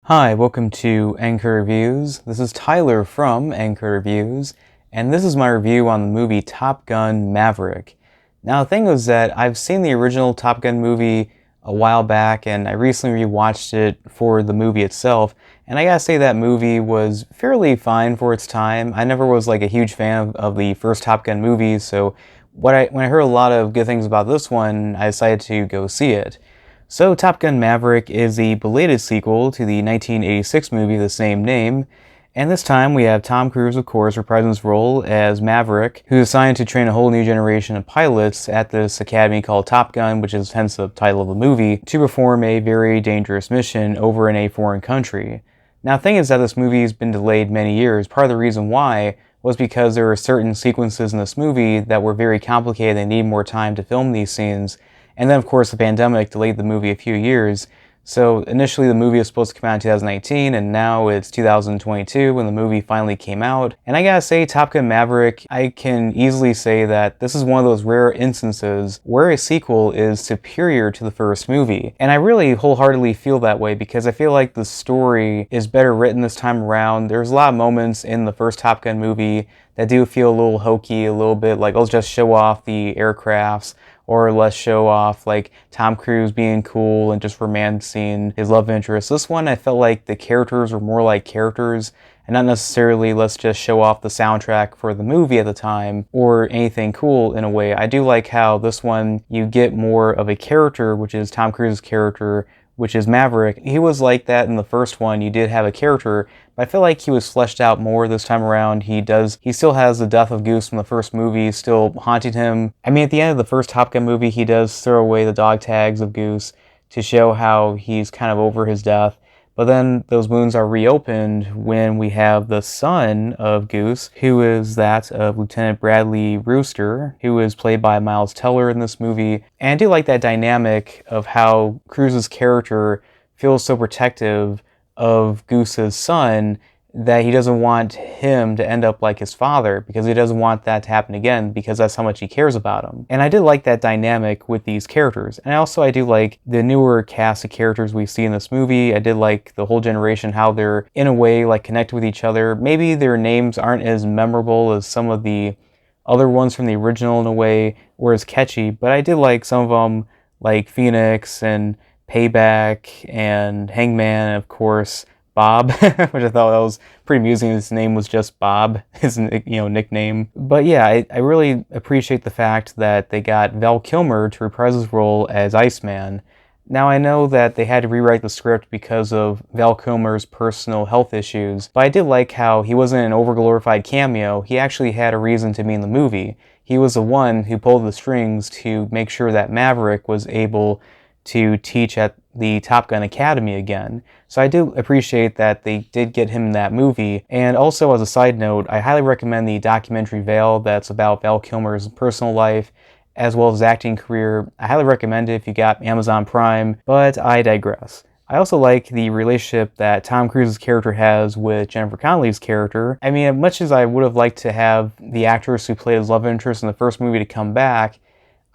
Hi, welcome to Anchor Reviews. This is Tyler from Anchor Reviews, and this is my review on the movie Top Gun Maverick. Now, the thing was that I've seen the original Top Gun movie a while back, and I recently rewatched it for the movie itself, and I gotta say that movie was fairly fine for its time. I never was like a huge fan of the first Top Gun movies, so when I heard a lot of good things about this one, I decided to go see it. So, Top Gun Maverick is the belated sequel to the 1986 movie of the same name, and this time we have Tom Cruise, of course, reprising his role as Maverick, who's assigned to train a whole new generation of pilots at this academy called Top Gun, which is hence the title of the movie, to perform a very dangerous mission over in a foreign country. Now, the thing is that this movie has been delayed many years. Part of the reason why was because there were certain sequences in this movie that were very complicated. They needed more time to film these scenes. And then, of course, the pandemic delayed the movie a few years. So initially the movie was supposed to come out in 2019, and now it's 2022 when the movie finally came out. And I gotta say, Top Gun Maverick, I can easily say that this is one of those rare instances where a sequel is superior to the first movie. And I really wholeheartedly feel that way because I feel like the story is better written this time around. There's a lot of moments in the first Top Gun movie that do feel a little hokey, a little bit like, let's just show off the aircrafts, or let's show off like Tom Cruise being cool and just romancing his love interest. This one, I felt like the characters were more like characters and not necessarily let's just show off the soundtrack for the movie at the time or anything cool in a way. I do like how this one you get more of a character, which is Tom Cruise's character, which is Maverick. He was like that in the first one. You did have a character, but I feel like he was fleshed out more this time around. He still has the death of Goose from the first movie still haunting him. I mean, at the end of the first Top Gun movie, he does throw away the dog tags of Goose to show how he's kind of over his death. But then those wounds are reopened when we have the son of Goose, who is that of Lieutenant Bradley Rooster, who is played by Miles Teller in this movie. And I do like that dynamic of how Cruise's character feels so protective of Goose's son that he doesn't want him to end up like his father because he doesn't want that to happen again because that's how much he cares about him. And I did like that dynamic with these characters. And I do like the newer cast of characters we see in this movie. I did like the whole generation, how they're in a way like connected with each other. Maybe their names aren't as memorable as some of the other ones from the original in a way, or as catchy, but I did like some of them like Phoenix and Payback and Hangman, and of course Bob, which I thought that was pretty amusing. His name was just Bob, his nickname. But yeah, I really appreciate the fact that they got Val Kilmer to reprise his role as Iceman. Now I know that they had to rewrite the script because of Val Kilmer's personal health issues, but I did like how he wasn't an overglorified cameo. He actually had a reason to be in the movie. He was the one who pulled the strings to make sure that Maverick was able to teach at the Top Gun Academy again. So I do appreciate that they did get him in that movie. And also as a side note, I highly recommend the documentary Veil that's about Val Kilmer's personal life as well as his acting career. I highly recommend it if you got Amazon Prime, but I digress. I also like the relationship that Tom Cruise's character has with Jennifer Connelly's character. I mean, as much as I would have liked to have the actress who played his love interest in the first movie to come back,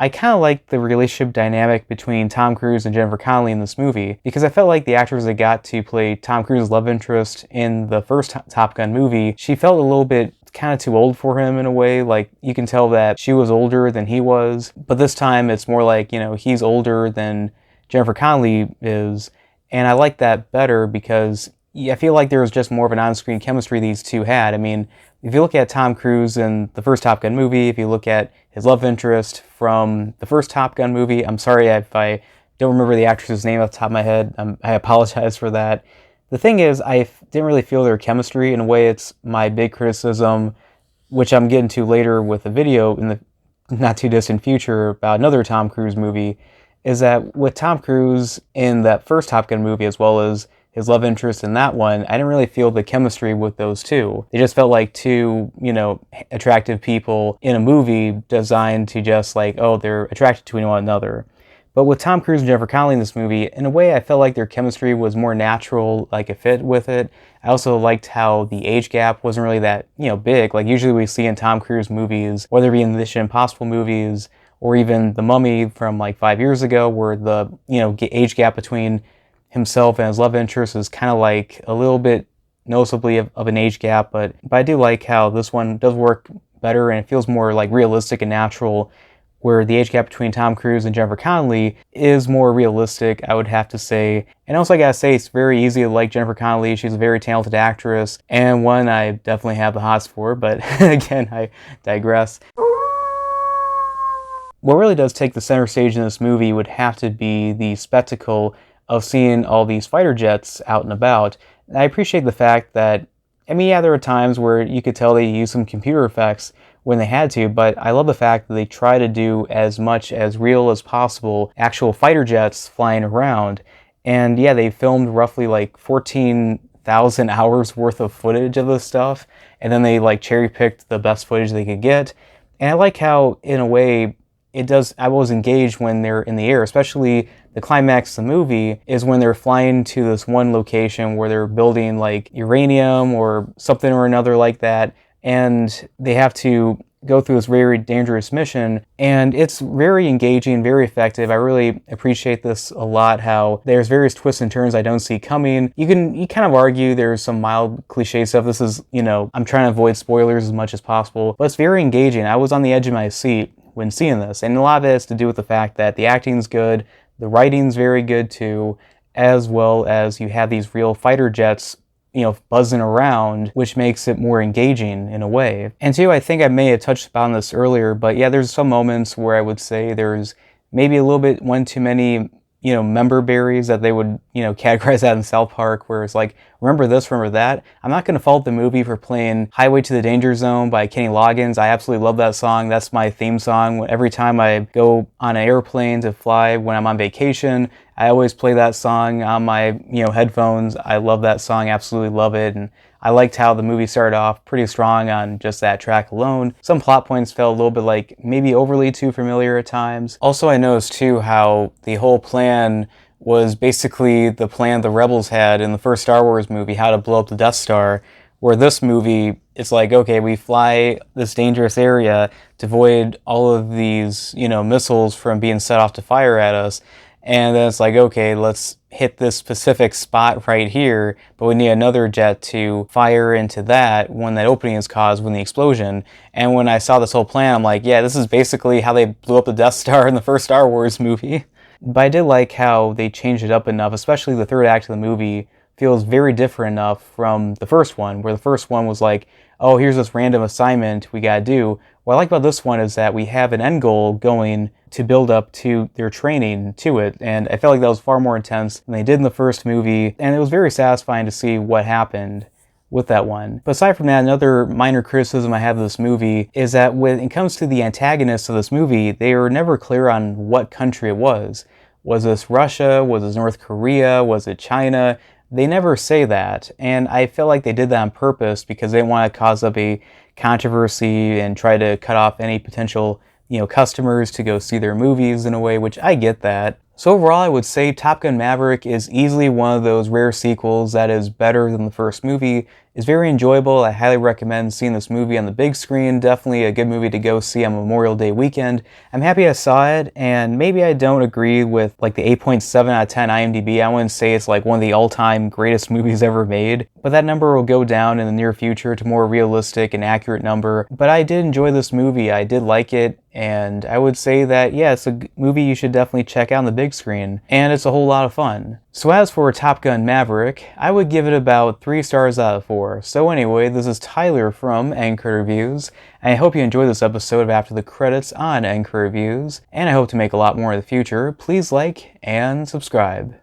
I kind of like the relationship dynamic between Tom Cruise and Jennifer Connelly in this movie because I felt like the actress that got to play Tom Cruise's love interest in the first Top Gun movie, she felt a little bit kind of too old for him in a way. Like, you can tell that she was older than he was, but this time it's more like, he's older than Jennifer Connelly is, and I like that better because I feel like there was just more of an on-screen chemistry these two had. I mean, if you look at Tom Cruise in the first Top Gun movie, if you look at his love interest from the first Top Gun movie, I'm sorry if I don't remember the actress's name off the top of my head. I apologize for that. The thing is, I didn't really feel their chemistry. In a way, it's my big criticism, which I'm getting to later with a video in the not too distant future about another Tom Cruise movie, is that with Tom Cruise in that first Top Gun movie as well as his love interest in that one, I didn't really feel the chemistry with those two. They just felt like two, attractive people in a movie designed to just like, oh, they're attracted to one another. But with Tom Cruise and Jennifer Connelly in this movie, in a way I felt like their chemistry was more natural, like a fit with it. I also liked how the age gap wasn't really that, big. Like usually we see in Tom Cruise movies, whether it be in the Mission Impossible movies or even The Mummy from like 5 years ago, where the, age gap between himself and his love interest is kind of like a little bit noticeably of an age gap, but I do like how this one does work better and it feels more like realistic and natural, where the age gap between Tom Cruise and Jennifer Connelly is more realistic, I would have to say. And also I gotta say, it's very easy to like Jennifer Connelly. She's a very talented actress, and one I definitely have the hots for, but again, I digress. What really does take the center stage in this movie would have to be the spectacle of seeing all these fighter jets out and about. And I appreciate the fact that, I mean, yeah, there are times where you could tell they use some computer effects when they had to, but I love the fact that they try to do as much as real as possible actual fighter jets flying around. And yeah, they filmed roughly like 14,000 hours worth of footage of this stuff, and then they like cherry picked the best footage they could get. And I like how, in a way, I was engaged when they're in the air, especially the climax of the movie is when they're flying to this one location where they're building like uranium or something or another like that, and they have to go through this very dangerous mission, and it's very engaging, very effective. I really appreciate this a lot, how there's various twists and turns I don't see coming. You kind of argue there's some mild cliche stuff. This is, I'm trying to avoid spoilers as much as possible, but it's very engaging. I was on the edge of my seat when seeing this, and a lot of it has to do with the fact that the acting's good, the writing's very good too, as well as you have these real fighter jets buzzing around, which makes it more engaging in a way. And two, I think I may have touched upon this earlier, but yeah, there's some moments where I would say there's maybe a little bit one too many member berries that they would, categorize that in South Park, where it's like, remember this, remember that. I'm not going to fault the movie for playing Highway to the Danger Zone by Kenny Loggins. I absolutely love that song. That's my theme song. Every time I go on an airplane to fly when I'm on vacation, I always play that song on my, headphones. I love that song, absolutely love it. And I liked how the movie started off pretty strong on just that track alone. Some plot points felt a little bit like maybe overly too familiar at times. Also, I noticed too how the whole plan was basically the plan the rebels had in the first Star Wars movie, how to blow up the Death Star, where this movie, it's like, okay, we fly this dangerous area to avoid all of these, missiles from being set off to fire at us. And then it's like, okay, let's hit this specific spot right here, but we need another jet to fire into that when that opening is caused when the explosion. And when I saw this whole plan, I'm like, yeah, this is basically how they blew up the Death Star in the first Star Wars movie. But I did like how they changed it up enough, especially the third act of the movie feels very different enough from the first one, where the first one was like, oh, here's this random assignment we gotta do. What I like about this one is that we have an end goal going to build up to their training to it, and I felt like that was far more intense than they did in the first movie, and it was very satisfying to see what happened with that one. But aside from that, another minor criticism I have of this movie is that when it comes to the antagonists of this movie, they were never clear on what country it was. Was this Russia? Was this North Korea? Was it China? They never say that, and I feel like they did that on purpose because they didn't want to cause up a controversy and try to cut off any potential, customers to go see their movies in a way, which I get that. So overall, I would say Top Gun Maverick is easily one of those rare sequels that is better than the first movie. It's very enjoyable. I highly recommend seeing this movie on the big screen. Definitely a good movie to go see on Memorial Day weekend. I'm happy I saw it, and maybe I don't agree with like the 8.7 out of 10 IMDb. I wouldn't say it's like one of the all-time greatest movies ever made, but that number will go down in the near future to a more realistic and accurate number. But I did enjoy this movie. I did like it, and I would say that, yeah, it's a movie you should definitely check out on the big screen, and it's a whole lot of fun. So as for Top Gun Maverick, I would give it about 3 stars out of 4. So anyway, this is Tyler from Anchor Reviews, and I hope you enjoyed this episode of After the Credits on Anchor Reviews, and I hope to make a lot more in the future. Please like and subscribe.